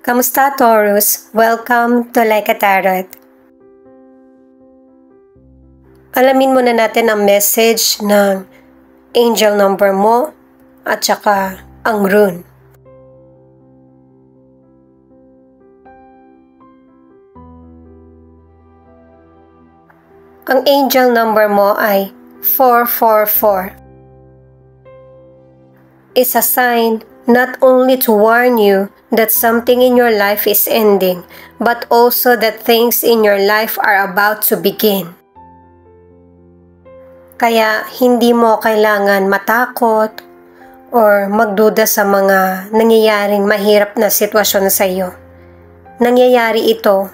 Kamusta, Taurus? Welcome to Like a Tarot. Alamin muna natin ang message ng angel number mo at saka ang rune. Ang angel number mo ay 444. It's a sign not only to warn you that something in your life is ending, but also that things in your life are about to begin. Kaya hindi mo kailangan matakot or magduda sa mga nangyayaring mahirap na sitwasyon sa iyo. Nangyayari ito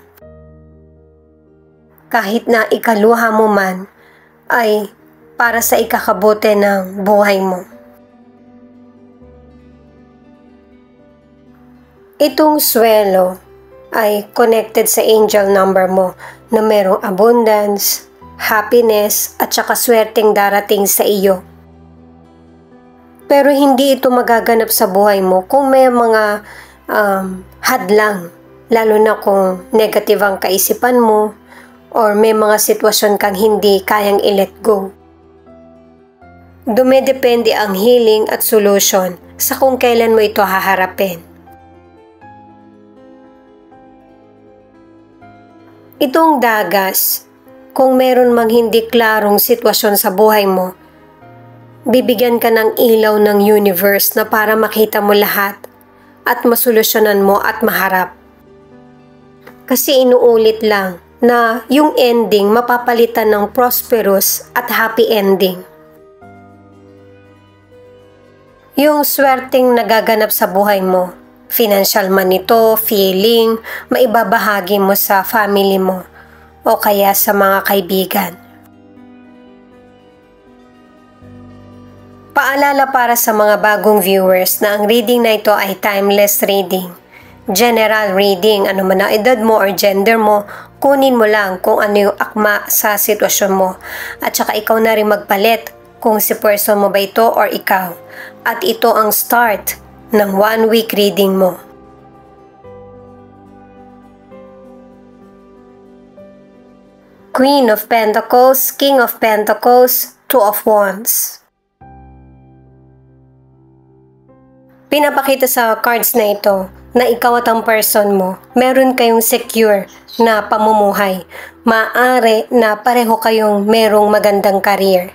kahit na ikaluha mo man ay para sa ikakabuti ng buhay mo. Itong swelo ay connected sa angel number mo na merong abundance, happiness at saka swerteng darating sa iyo. Pero hindi ito magaganap sa buhay mo kung may mga hadlang, lalo na kung negative ang kaisipan mo or may mga sitwasyon kang hindi kayang i-let go. Dumedepende ang healing at solution sa kung kailan mo ito haharapin. Itong dagas, kung meron mang hindi klarong sitwasyon sa buhay mo, bibigyan ka ng ilaw ng universe na para makita mo lahat at masolusyonan mo at maharap. Kasi inuulit lang na yung ending mapapalitan ng prosperous at happy ending. Yung swerteng nagaganap sa buhay mo, financial man ito, feeling, maibabahagi mo sa family mo o kaya sa mga kaibigan. Paalala para sa mga bagong viewers na ang reading na ito ay timeless reading. General reading, ano man ang edad mo or gender mo, kunin mo lang kung ano yung akma sa sitwasyon mo. At saka ikaw na rin magpalit kung si person mo ba ito or ikaw. At ito ang start ng 1 week reading mo. Queen of Pentacles, King of Pentacles, Two of Wands. Pinapakita sa cards na ito na ikaw at ang person mo, meron kayong secure na pamumuhay. Maaari na pareho kayong merong magandang career.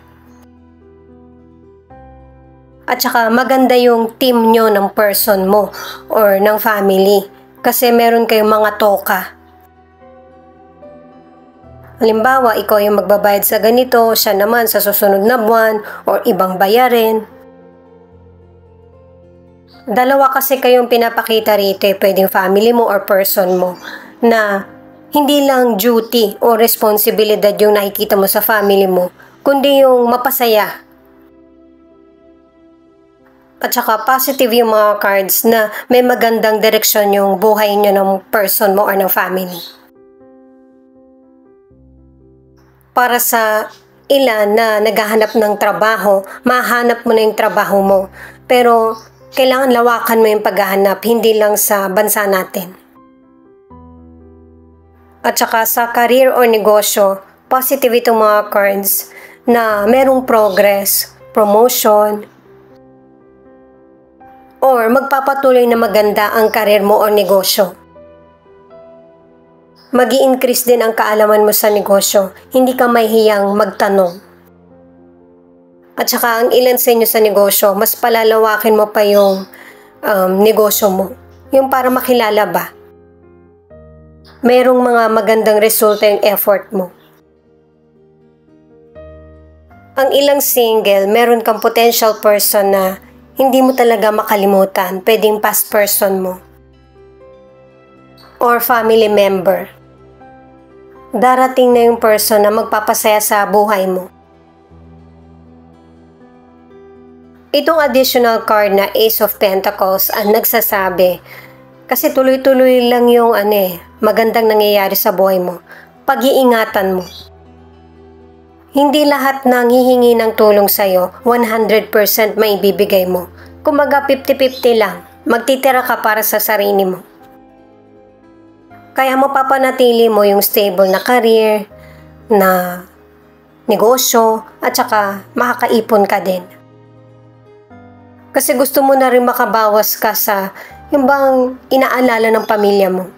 At saka maganda yung team nyo ng person mo or ng family kasi meron kayong mga toka. Halimbawa, ikaw yung magbabayad sa ganito, siya naman sa susunod na buwan or ibang bayarin. Dalawa kasi kayong pinapakita rito, pwedeng family mo or person mo, na hindi lang duty o responsibilidad yung nakikita mo sa family mo, kundi yung mapasaya. At saka positive yung mga cards na may magandang direksyon yung buhay nyo ng person mo or ng family. Para sa ilan na naghahanap ng trabaho, mahanap mo na yung trabaho mo. Pero kailangan lawakan mo yung paghahanap, hindi lang sa bansa natin. At saka sa career o negosyo, positive itong mga cards na merong progress, promotion, or magpapatuloy na maganda ang career mo o negosyo. Mag-i-increase din ang kaalaman mo sa negosyo, hindi ka mahihiyang magtanong. At saka ang ilan sa inyo sa negosyo, mas palalawakin mo pa yung negosyo mo. Yung para makilala ba? Merong mga magandang resulta yung effort mo. Ang ilang single, meron kang potential person na hindi mo talaga makalimutan. Pwedeng past person mo. Or family member. Darating na yung person na magpapasaya sa buhay mo. Itong additional card na Ace of Pentacles ang nagsasabi, kasi tuloy-tuloy lang yung magandang nangyayari sa buhay mo. Pag-iingatan mo. Hindi lahat ng hihingi ng tulong sa'yo, 100% maibibigay mo. Kumaga 50-50 lang, magtitira ka para sa sarili mo. Kaya mapapanatili mo yung stable na career, na negosyo, at saka makakaipon ka din. Kasi gusto mo na rin makabawas ka sa yung bang inaalala ng pamilya mo.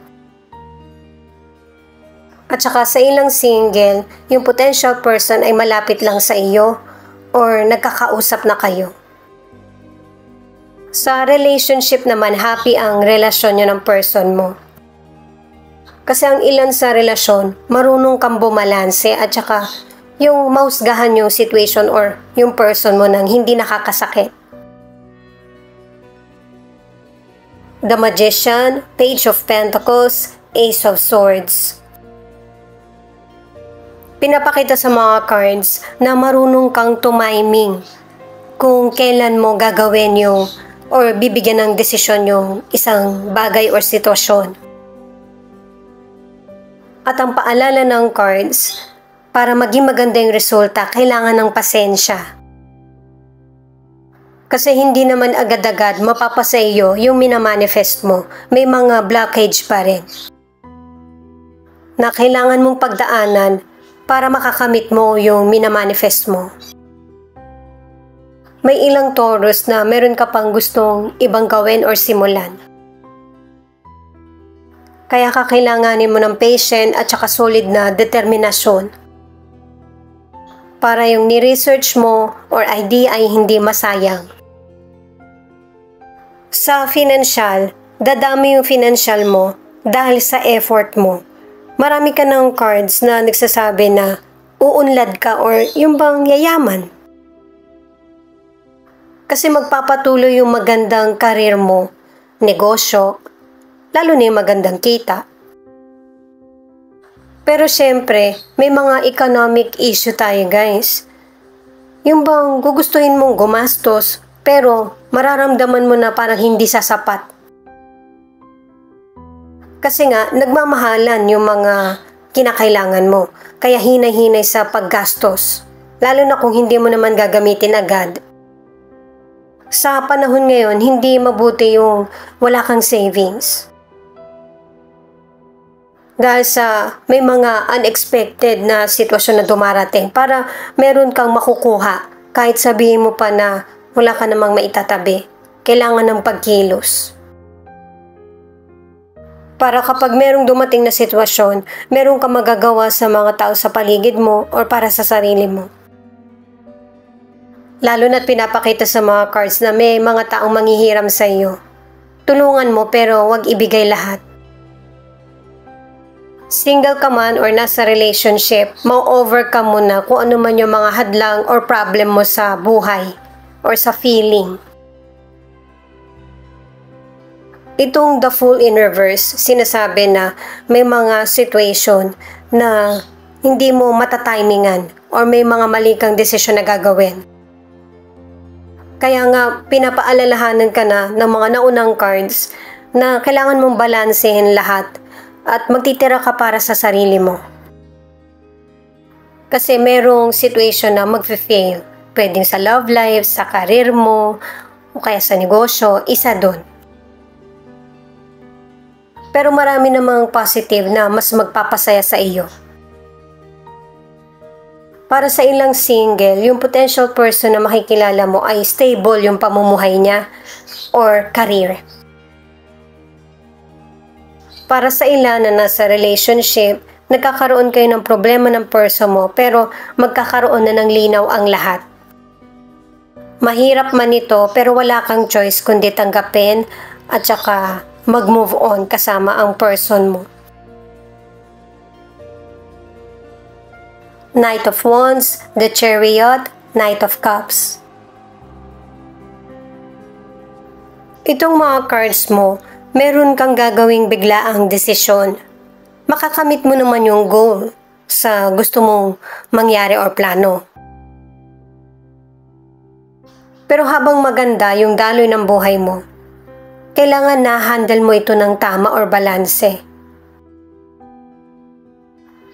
At saka sa ilang single, yung potential person ay malapit lang sa iyo or nagkakausap na kayo. Sa relationship naman, happy ang relasyon nyo ng person mo. Kasi ang ilan sa relasyon, marunong kang bumalanse at saka yung mausgahan yung situation or yung person mo nang hindi nakakasakit. The Magician, Page of Pentacles, Ace of Swords. Pinapakita sa mga cards na marunong kang tumiming kung kailan mo gagawin yung or bibigyan ng desisyon yung isang bagay or sitwasyon. At ang paalala ng cards, para maging maganda yung resulta, kailangan ng pasensya. Kasi hindi naman agad-agad mapapasa iyo yung minamanifest mo. May mga blockage pa rin na kailangan mong pagdaanan para makakamit mo yung minamanifest mo. May ilang Taurus na meron ka pang gustong ibang gawin or simulan. Kaya kakailanganin mo ng patient at saka solid na determinasyon para yung ni-research mo or idea ay hindi masayang. Sa financial, dadami yung financial mo dahil sa effort mo. Marami ka ng cards na nagsasabi na uunlad ka or yung bang yayaman. Kasi magpapatuloy yung magandang karir mo, negosyo, lalo na yung magandang kita. Pero syempre, may mga economic issue tayo guys. Yung bang gugustuhin mong gumastos, pero mararamdaman mo na parang hindi sasapat. Kasi nga, nagmamahalan yung mga kinakailangan mo, kaya hinay-hinay sa paggastos. Lalo na kung hindi mo naman gagamitin agad. Sa panahon ngayon, hindi mabuti yung wala kang savings. Dahil sa may mga unexpected na sitwasyon na dumarating para meron kang makukuha kahit sabihin mo pa na wala ka namang maitatabi. Kailangan ng pagkilos. Para kapag merong dumating na sitwasyon, meron kang magagawa sa mga tao sa paligid mo or para sa sarili mo. Lalo na't pinapakita sa mga cards na may mga taong manghihiram sa iyo. Tulungan mo pero wag ibigay lahat. Single ka man or nasa relationship, ma-overcome mo na kung ano man yung mga hadlang or problem mo sa buhay or sa feeling. Itong The Fool in Reverse, sinasabi na may mga situation na hindi mo matatimingan or may mga mali kang desisyon na gagawin. Kaya nga, pinapaalalahanan ka na ng mga naunang cards na kailangan mong balansehin lahat at magtitira ka para sa sarili mo. Kasi merong situation na mag-fail. Pwedeng sa love life, sa career mo, o kaya sa negosyo, isa dun. Pero marami namang positive na mas magpapasaya sa iyo. Para sa ilang single, yung potential person na makikilala mo ay stable yung pamumuhay niya or career. Para sa ilan na nasa relationship, nagkakaroon kayo ng problema ng person mo pero magkakaroon na ng linaw ang lahat. Mahirap man ito pero wala kang choice kundi tanggapin at saka mag-move on kasama ang person mo. Knight of Wands, the Chariot, Knight of Cups. Itong mga cards mo, meron kang gagawing biglaang desisyon. Makakamit mo naman yung goal sa gusto mong mangyari or plano. Pero habang maganda yung daloy ng buhay mo, kailangan na-handle mo ito ng tama or balanse.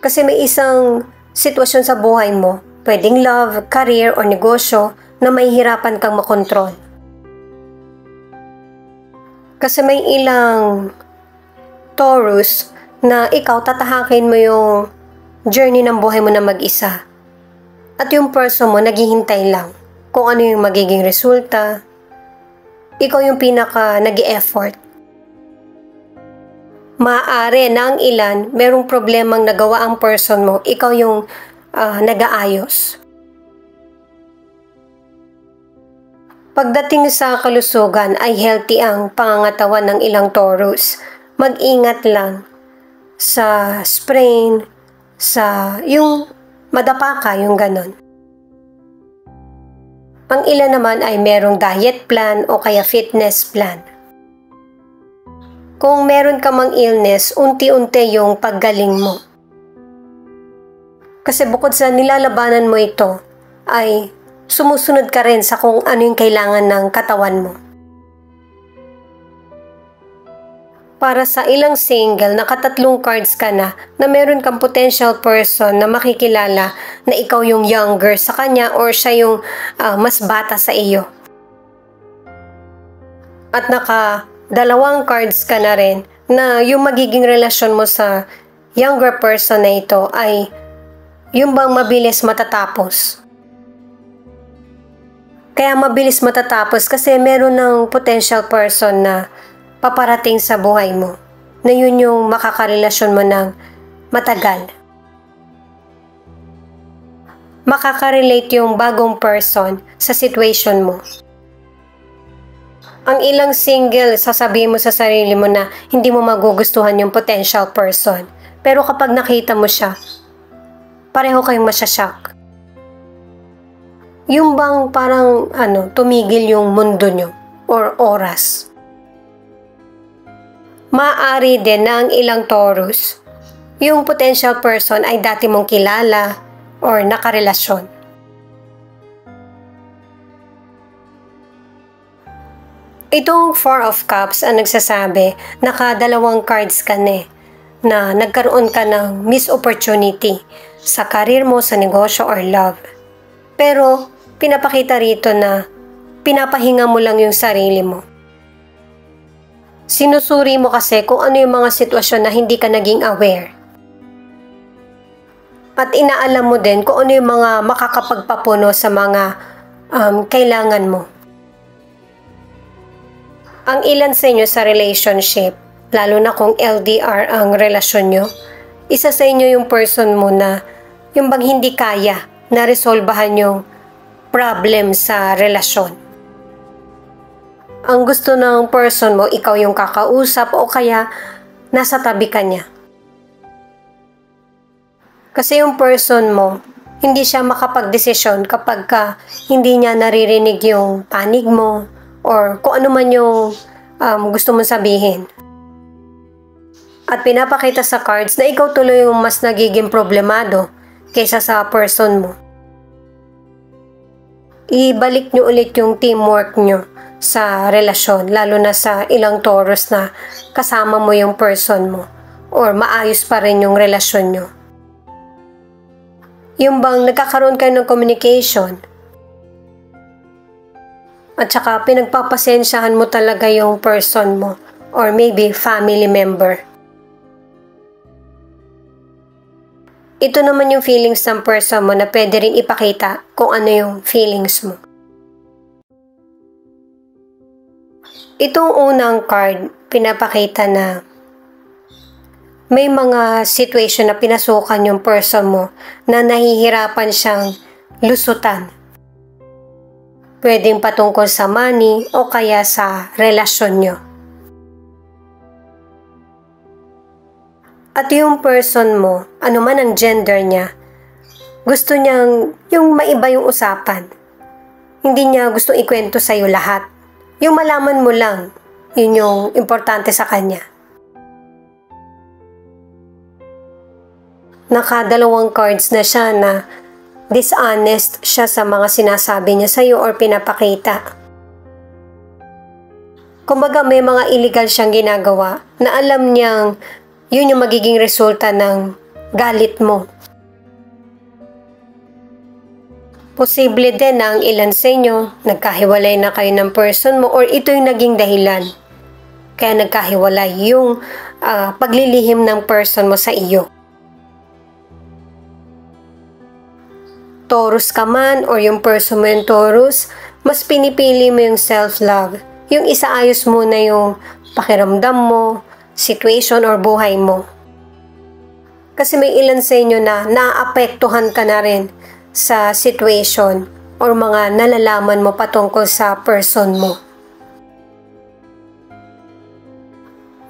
Kasi may isang sitwasyon sa buhay mo, pwedeng love, career, o negosyo na mahihirapan kang makontrol. Kasi may ilang Taurus na ikaw tatahakin mo yung journey ng buhay mo na mag-isa. At yung person mo naghihintay lang kung ano yung magiging resulta. Ikaw yung pinaka nag-e-effort. Maaari na ang ilan, merong problemang nagawa ang person mo, ikaw yung nag-aayos. Pagdating sa kalusugan ay healthy ang pangangatawan ng ilang Taurus. Mag-ingat lang sa sprain, sa yung madapa ka, yung ganon. Ang ilan naman ay merong diet plan o kaya fitness plan. Kung meron ka mang illness, unti-unti yung paggaling mo. Kasi bukod sa nilalabanan mo ito, ay sumusunod ka rin sa kung ano yung kailangan ng katawan mo. Para sa ilang single, nakatatlong cards ka na meron kang potential person na makikilala na ikaw yung younger sa kanya or siya yung mas bata sa iyo. At dalawang cards ka na rin na yung magiging relasyon mo sa younger person na ito ay yung bang mabilis matatapos. Kaya mabilis matatapos kasi meron ng potential person na paparating sa buhay mo na yun yung makakarelasyon mo ng matagal. Makakarelate yung bagong person sa situation mo. Ang ilang single, sasabihin mo sa sarili mo na hindi mo magugustuhan yung potential person. Pero kapag nakita mo siya, pareho kayong masyashock. Yung bang parang tumigil yung mundo nyo or oras. Maaari din na ang ilang Taurus, yung potential person ay dati mong kilala or nakarelasyon. Itong Four of Cups ang nagsasabi, nakadalawang cards ka na nagkaroon ka ng missed opportunity sa career mo, sa negosyo or love. Pero pinapakita rito na pinapahinga mo lang yung sarili mo. Sinusuri mo kasi kung ano yung mga sitwasyon na hindi ka naging aware. At inaalam mo din kung ano yung mga makakapagpapuno sa mga kailangan mo. Ang ilan sa inyo sa relationship, lalo na kung LDR ang relasyon nyo, isa sa inyo yung person mo na yung bang hindi kaya na resolbahan yung problem sa relasyon. Ang gusto ng person mo, ikaw yung kakausap o kaya nasa tabi ka niya. Kasi yung person mo, hindi siya makapagdesisyon kapag hindi niya naririnig yung panig mo or kung ano man yung gusto mong sabihin. At pinapakita sa cards na ikaw tuloy yung mas nagiging problemado kaysa sa person mo. Ibalik nyo ulit yung teamwork nyo sa relasyon, lalo na sa ilang Taurus na kasama mo yung person mo or maayos pa rin yung relasyon nyo. Yung bang nagkakaroon kayo ng communication at saka pinagpapasensyahan mo talaga yung person mo or maybe family member. Ito naman yung feelings ng person mo na pwede rin ipakita kung ano yung feelings mo. Itong unang card, pinapakita na may mga situation na pinasukan yung person mo na nahihirapan siyang lusutan. Pwedeng patungkol sa money o kaya sa relasyon nyo. At yung person mo, ano man ang gender niya, gusto niyang yung maiba yung usapan. Hindi niya gustong ikwento sa'yo lahat. Yung malaman mo lang, yun yung importante sa kanya. Nakadalawang cards na siya na dishonest siya sa mga sinasabi niya sa'yo or pinapakita. Kumbaga may mga illegal siyang ginagawa na alam niyang yun yung magiging resulta ng galit mo. Posible din na ang ilan sa inyo, nagkahiwalay na kayo ng person mo or ito yung naging dahilan Kaya nagkahiwalay yung paglilihim ng person mo sa iyo. Taurus ka man or yung person mo yung Taurus, mas pinipili mo yung self-love. Yung isaayos mo na yung pakiramdam mo, situation or buhay mo. Kasi may ilan sa inyo na naapektuhan ka na rin sa situation or mga nalalaman mo patungkol sa person mo.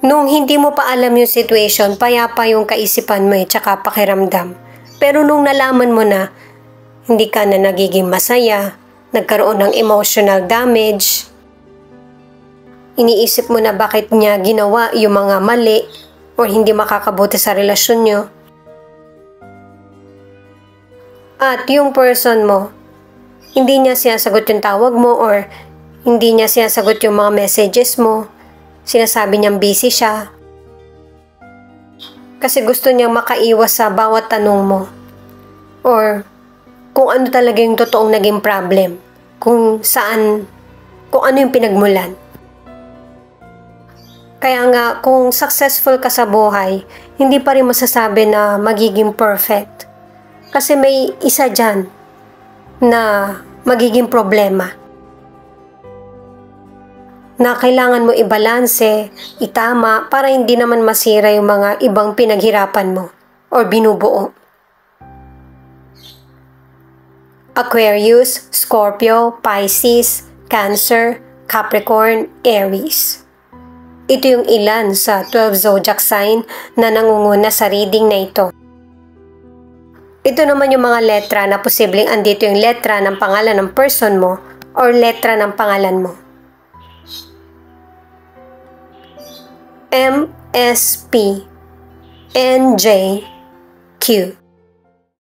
Nung hindi mo pa alam yung situation, payapa yung kaisipan mo tsaka pakiramdam. Pero nung nalaman mo na, hindi ka na nagiging masaya, nagkaroon ng emotional damage, iniisip mo na bakit niya ginawa yung mga mali or hindi makakabuti sa relasyon nyo. At yung person mo, hindi niya sinasagot yung tawag mo or hindi niya sinasagot yung mga messages mo. Sinasabi niyang busy siya. Kasi gusto niyang makaiwas sa bawat tanong mo. Or kung ano talaga yung totoong naging problem. Kung ano yung pinagmulan. Kaya nga, kung successful ka sa buhay, hindi pa rin masasabi na magiging perfect. Kasi may isa dyan na magiging problema. Na kailangan mo ibalanse, itama, para hindi naman masira yung mga ibang pinaghirapan mo or binubuo. Aquarius, Scorpio, Pisces, Cancer, Capricorn, Aries. Ito yung ilan sa 12 zodiac sign na nangunguna sa reading na ito. Ito naman yung mga letra na posibleng andito yung letra ng pangalan ng person mo or letra ng pangalan mo. M, S, P, N, J, Q.